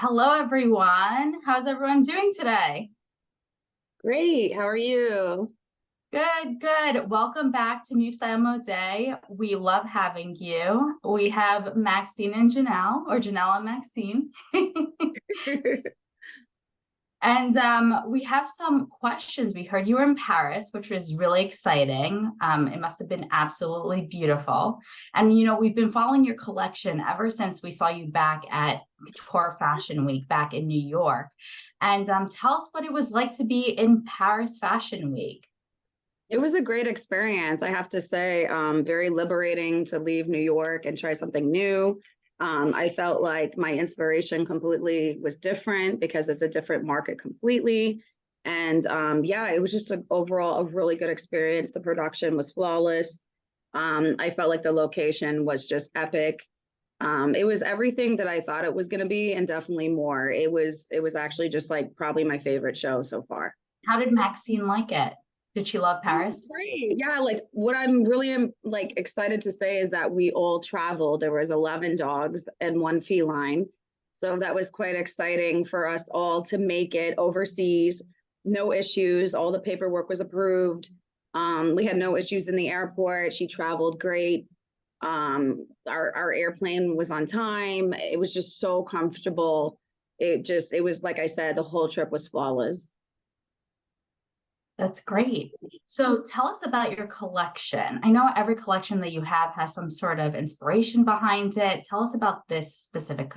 Hello, everyone. How's everyone doing today? Great. How are you? Good, good. Welcome back to New Style Mode. We love having you. We have Maxine and Janelle, or Janelle and Maxine. And we have some questions. We heard you were in Paris, which was really exciting. It must have been absolutely beautiful. And, we've been following your collection ever since we saw you back at Couture Fashion Week back in New York. And tell us what it was like to be in Paris Fashion Week. It was a great experience, I have to say. Very liberating to leave New York and try something new. I felt like my inspiration completely was different because it's a different market completely. And yeah, it was just overall a really good experience. The production was flawless. I felt like the location was just epic. It was everything that I thought it was going to be and definitely more. It was actually just like probably my favorite show so far. How did Maxine like it? Did she love It was Paris? great. Yeah, like what I'm really like excited to say is that we all traveled. There was 11 dogs and one feline. So that was quite exciting for us all to make it overseas. No issues. All the paperwork was approved. We had no issues in the airport. She traveled great. Our airplane was on time. It was just so comfortable. It was like I said, the whole trip was flawless. That's great. So tell us about your collection. I know every collection that you have has some sort of inspiration behind it. Tell us about this specific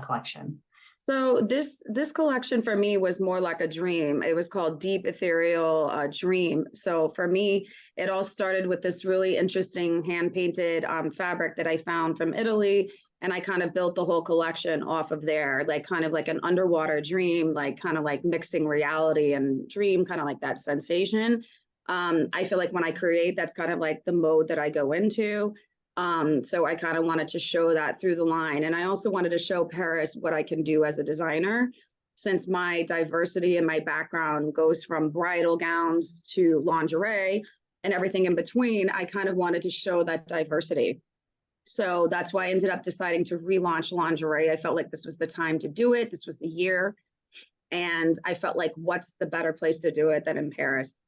collection. So this collection for me was more like a dream. It was called Deep Ethereal Dream. So for me, it all started with this really interesting hand painted fabric that I found from Italy, and I kind of built the whole collection off of there, like kind of like an underwater dream, like kind of like mixing reality and dream, kind of like that sensation. I feel like when I create, that's kind of like the mode that I go into. So I kind of wanted to show that through the line. And I also wanted to show Paris what I can do as a designer, since my diversity and my background goes from bridal gowns to lingerie and everything in between. I kind of wanted to show that diversity. So that's why I ended up deciding to relaunch lingerie. I felt like this was the time to do it. This was the year. And I felt like, what's the better place to do it than in Paris?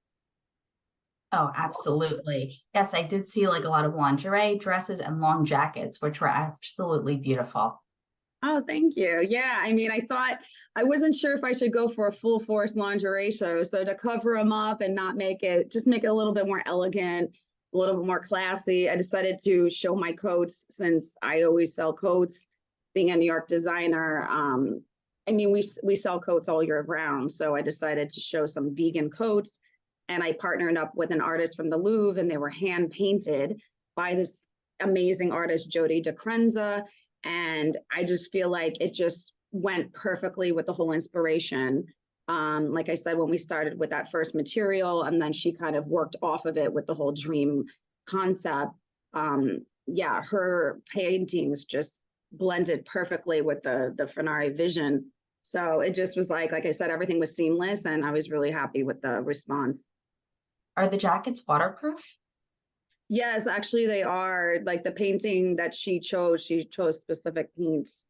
Oh, absolutely. Yes, I did see like a lot of lingerie, dresses, and long jackets, which were absolutely beautiful. Oh, thank you. Yeah, I mean, I thought I wasn't sure if I should go for a full force lingerie show. So to cover them up and not make it, just make it a little bit more elegant, a little bit more classy, I decided to show my coats since I always sell coats. Being a New York designer, I mean, we sell coats all year round. So I decided to show some vegan coats, and I partnered up with an artist from the Louvre, and they were hand painted by this amazing artist, Jody DeCrenza, and I just feel like it just went perfectly with the whole inspiration. Like I said, when we started with that first material, and then she kind of worked off of it with the whole dream concept. Yeah, her paintings just blended perfectly with the Funari vision. So it just was like I said, everything was seamless, and I was really happy with the response. Are the jackets waterproof? Yes, actually they are. Like the painting that she chose specific paints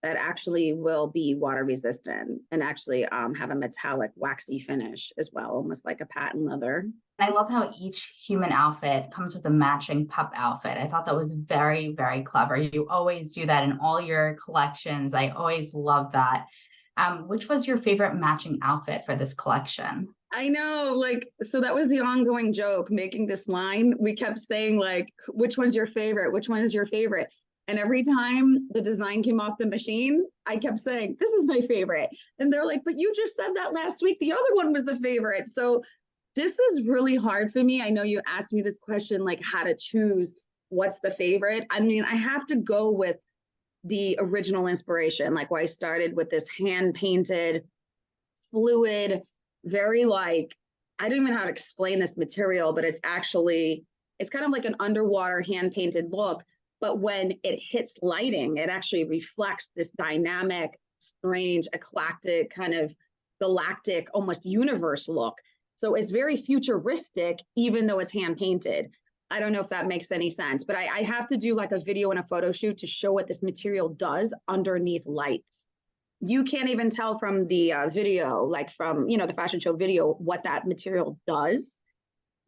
that actually will be water resistant and actually have a metallic waxy finish as well, almost like a patent leather. I love how each human outfit comes with a matching pup outfit. I thought that was very, very clever. You always do that in all your collections. I always love that. Which was your favorite matching outfit for this collection? I know, like, so that was the ongoing joke making this line. We kept saying, like, which one's your favorite? Which one is your favorite? And every time the design came off the machine, I kept saying, this is my favorite. And they're like, but you just said that last week. The other one was the favorite. So this is really hard for me. I know you asked me this question, like how to choose what's the favorite. I mean, I have to go with the original inspiration, like why I started with this hand painted, fluid, very like, I don't even know how to explain this material, but it's kind of like an underwater hand painted look. But when it hits lighting, it actually reflects this dynamic, strange, eclectic, kind of galactic, almost universe look. So it's very futuristic, even though it's hand painted. I don't know if that makes any sense, but I have to do like a video and a photo shoot to show what this material does underneath lights. you can't even tell from the video, like from, you know, the fashion show video, what that material does.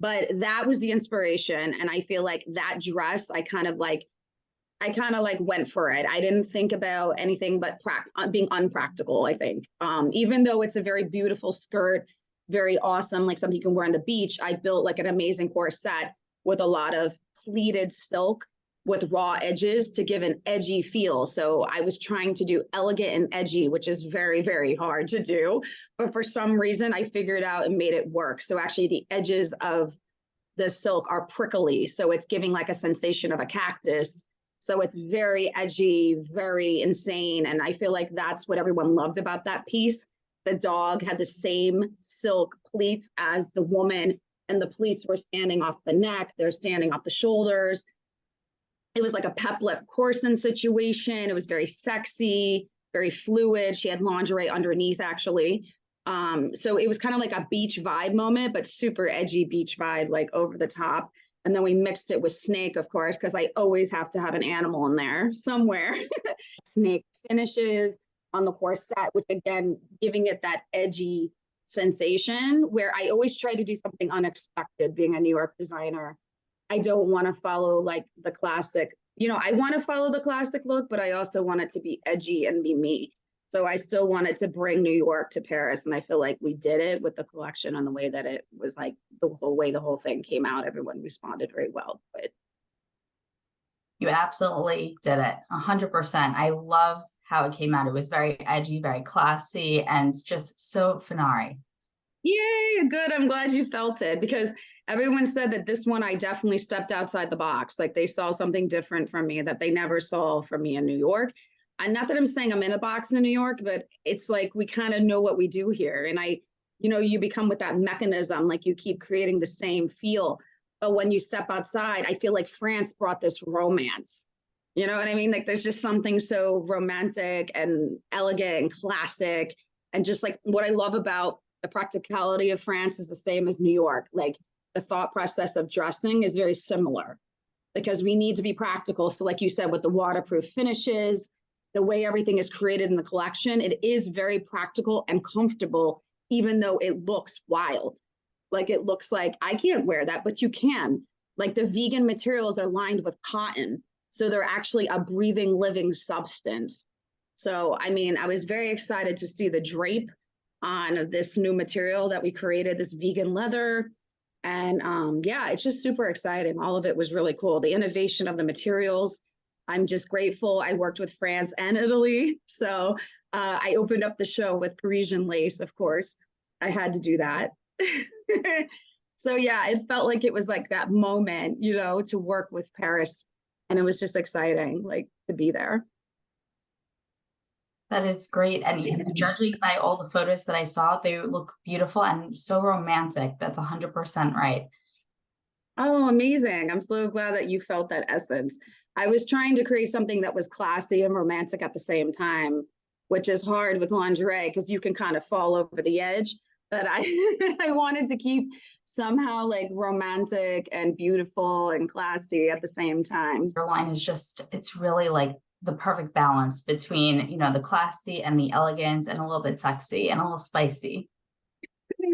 But that was the inspiration. And I feel like that dress, I kind of like went for it. I didn't think about anything but being unpractical, I think. Even though it's a very beautiful skirt, very awesome, like something you can wear on the beach, I built like an amazing corset with a lot of pleated silk with raw edges to give an edgy feel. So I was trying to do elegant and edgy, which is very, very hard to do. But for some reason, I figured out and made it work. So actually the edges of the silk are prickly. So it's giving like a sensation of a cactus. So it's very edgy, very insane. And I feel like that's what everyone loved about that piece. The dog had the same silk pleats as the woman, and the pleats were standing off the neck, they're standing off the shoulders. It was like a peplum corset situation. It was very sexy, very fluid. She had lingerie underneath, actually. So it was kind of like a beach vibe moment, but super edgy beach vibe, like over the top. And then we mixed it with snake, of course, because I always have to have an animal in there somewhere. Snake finishes on the corset, which again, giving it that edgy sensation where I always try to do something unexpected being a New York designer. I don't want to follow like the classic, you know, I want to follow the classic look, but I also want it to be edgy and be me. So I still wanted to bring New York to Paris. And I feel like we did it with the collection and the way that it was like the whole way the whole thing came out. Everyone responded very well. But You absolutely did it 100%. I loved how it came out. It was very edgy, very classy, and just so Funari. yay, good. I'm glad you felt it because everyone said that this one, I definitely stepped outside the box. Like they saw something different from me that they never saw from me in New York. And not that I'm saying I'm in a box in New York, but it's like we kind of know what we do here. And you know, you become with that mechanism, like you keep creating the same feel. But when you step outside, I feel like France brought this romance. You know what I mean? Like there's just something so romantic and elegant and classic. And just like what I love about the practicality of France is the same as New York. Like the thought process of dressing is very similar because we need to be practical. So like you said, with the waterproof finishes, the way everything is created in the collection, it is very practical and comfortable, even though it looks wild. Like it looks like I can't wear that, but you can. Like the vegan materials are lined with cotton. So they're actually a breathing, living substance. So, I mean, I was very excited to see the drape on this new material that we created, this vegan leather. And yeah, it's just super exciting. All of it was really cool. The innovation of the materials. I'm just grateful. I worked with France and Italy. So I opened up the show with Parisian lace, of course. I had to do that. So yeah, it felt like it was like that moment, you know, to work with Paris. And it was just exciting, like to be there. That is great. And judging by all the photos that I saw, they look beautiful and so romantic. That's 100% right. Oh, amazing. I'm so glad that you felt that essence. I was trying to create something that was classy and romantic at the same time, which is hard with lingerie because you can kind of fall over the edge. But I I wanted to keep somehow like romantic and beautiful and classy at the same time. Your line is just, it's really like the perfect balance between, you know, the classy and the elegant and a little bit sexy and a little spicy.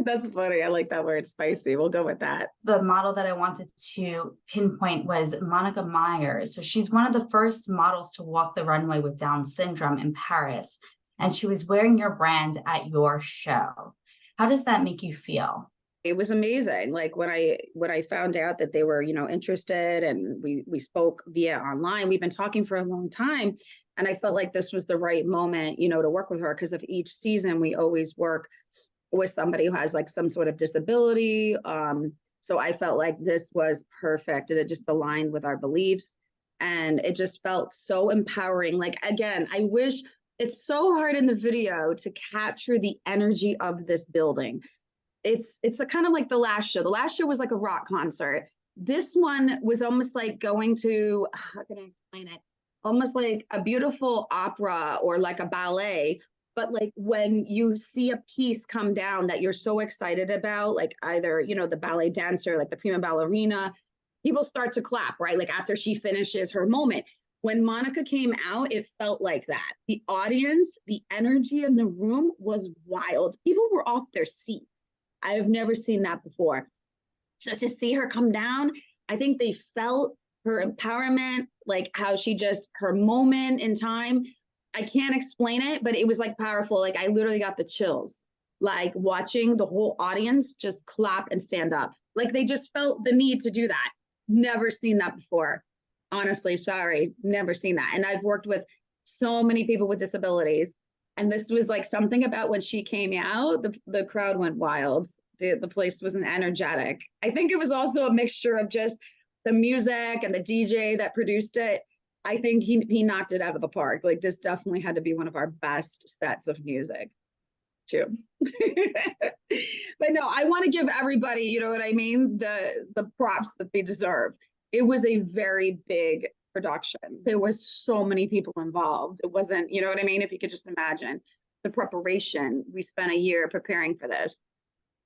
That's funny. I like that word spicy. We'll go with that. The model that I wanted to pinpoint was Monica Myers. So she's one of the first models to walk the runway with Down syndrome in Paris. And she was wearing your brand at your show. How does that make you feel? It was amazing. Like when I found out that they were, you know, interested and we spoke via online, we've been talking for a long time. And I felt like this was the right moment, you know, to work with her because of each season we always work with somebody who has like some sort of disability. So I felt like this was perfect and it just aligned with our beliefs. And it just felt so empowering. Like, again, I wish it's so hard in the video to capture the energy of this building. It's the kind of like the last show. The last show was like a rock concert. This one was almost like going to, how can I explain it? Almost like a beautiful opera or like a ballet. But like when you see a piece come down that you're so excited about, like either, you know, the ballet dancer, like the prima ballerina, people start to clap, right? Like after she finishes her moment. When Monica came out, it felt like that. The audience, the energy in the room was wild. People were off their seats. I have never seen that before. So to see her come down, I think they felt her empowerment, like how she just, her moment in time. I can't explain it, but it was like powerful. Like I literally got the chills, like watching the whole audience just clap and stand up. Like they just felt the need to do that. Never seen that before. Honestly, sorry, never seen that. And I've worked with so many people with disabilities. And this was like something about when she came out, the crowd went wild. The place wasn't energetic. I think it was also a mixture of just the music and the DJ that produced it. I think he knocked it out of the park. Like this definitely had to be one of our best sets of music too. But no, I want to give everybody, you know what I mean, the props that they deserve. It was a very big production. There was so many people involved. It wasn't, you know what I mean? If you could just imagine the preparation. We spent a year preparing for this.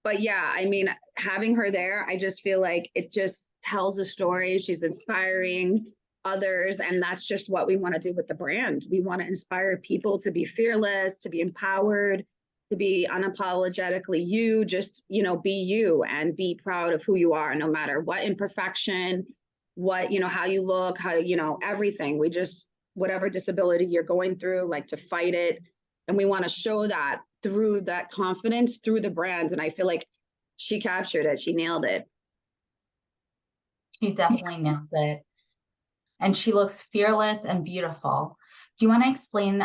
But yeah, I mean, having her there, I just feel like it just tells a story. She's inspiring others. And that's just what we want to do with the brand. We want to inspire people to be fearless, to be empowered, to be unapologetically you, just, you know, be you and be proud of who you are, no matter what imperfection, what, you know, how you look, how, you know, everything. We just, whatever disability you're going through, like to fight it. And we want to show that through that confidence, through the brand. And I feel like she captured it. She nailed it. She definitely nailed it. And she looks fearless and beautiful. Do you want to explain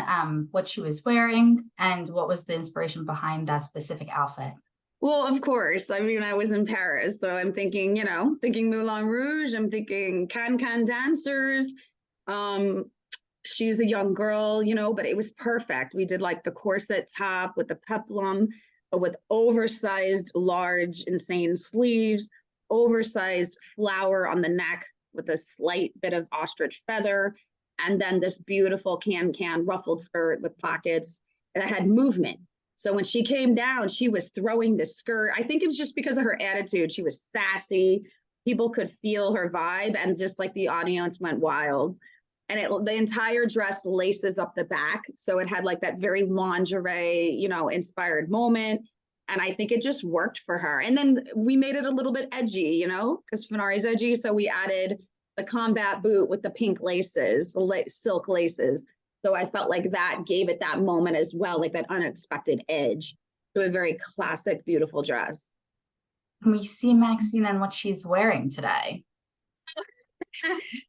what she was wearing and what was the inspiration behind that specific outfit? Well, of course. I mean, I was in Paris, so I'm thinking, you know, thinking Moulin Rouge. I'm thinking can dancers. Um, she's a young girl, you know, but it was perfect. We did like the corset top with the peplum, but with oversized, large, insane sleeves, oversized flower on the neck with a slight bit of ostrich feather, and then this beautiful can ruffled skirt with pockets that had movement. So when she came down, she was throwing the skirt. I think it was just because of her attitude. She was sassy. People could feel her vibe, and just like the audience went wild. And the entire dress laces up the back. So it had like that very lingerie, you know, inspired moment. And I think it just worked for her. And then we made it a little bit edgy, you know, because Funari's edgy. So we added the combat boot with the pink laces, silk laces. So I felt like that gave it that moment as well, like that unexpected edge to a very classic, beautiful dress. Can we see Maxine and what she's wearing today?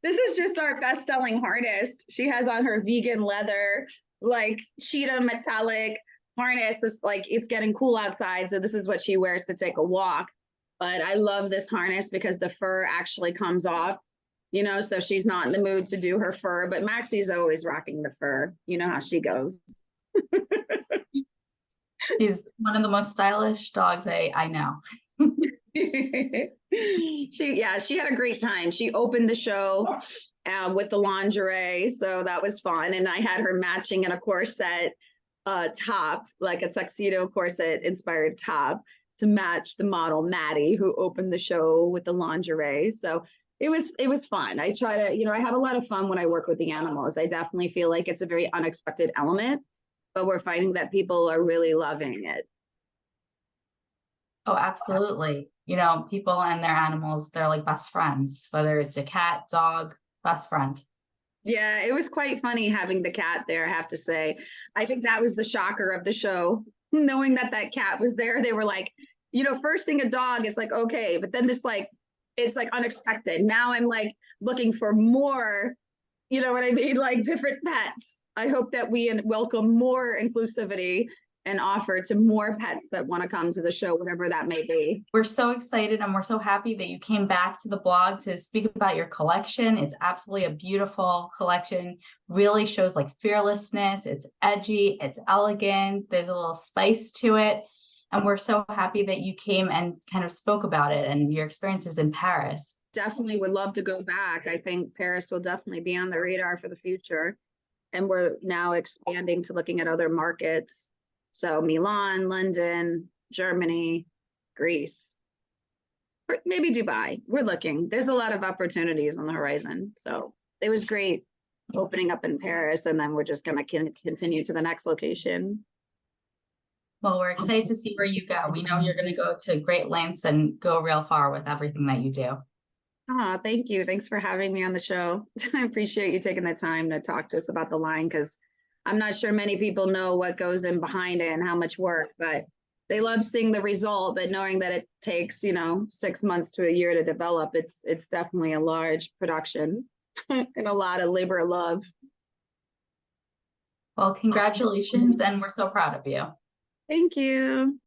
This is just our best-selling harness. She has on her vegan leather, like cheetah metallic harness. It's like, it's getting cool outside, so this is what she wears to take a walk. But I love this harness because the fur actually comes off, you know, so she's not in the mood to do her fur. But Maxie's always rocking the fur. You know how she goes. She's one of the most stylish dogs I know. She had a great time. She opened the show with the lingerie, so that was fun. And I had her matching in a corset top, like a tuxedo corset inspired top, to match the model Maddie, who opened the show with the lingerie. So it was fun. I try to, you know, I have a lot of fun when I work with the animals. I definitely feel like it's a very unexpected element, but we're finding that people are really loving it. Oh, absolutely. You know, people and their animals, they're like best friends, whether it's a cat, dog, best friend. Yeah, it was quite funny having the cat there, I have to say. I think that was the shocker of the show. Knowing that that cat was there, they were like, you know, first thing a dog is like, okay, but then this like, it's like unexpected. Now I'm like looking for more, you know what I mean? Like different pets. I hope that we welcome more inclusivity and offer to more pets that want to come to the show, whatever that may be. We're so excited and we're so happy that you came back to the blog to speak about your collection. It's absolutely a beautiful collection, really shows like fearlessness. It's edgy, it's elegant, there's a little spice to it. And we're so happy that you came and kind of spoke about it and your experiences in Paris. Definitely would love to go back. I think Paris will definitely be on the radar for the future. And we're now expanding to looking at other markets. So Milan, London, Germany, Greece, or maybe Dubai. We're looking. There's a lot of opportunities on the horizon. So it was great. opening up in Paris, and then we're just going to continue to the next location. Well, we're excited to see where you go. We know you're going to go to great lengths and go real far with everything that you do. Oh, thank you. Thanks for having me on the show. I appreciate you taking the time to talk to us about the line, because I'm not sure many people know what goes in behind it and how much work, but they love seeing the result, but knowing that it takes, 6 months to a year to develop, it's definitely a large production and a lot of labor of love. Well, congratulations, and we're so proud of you. Thank you.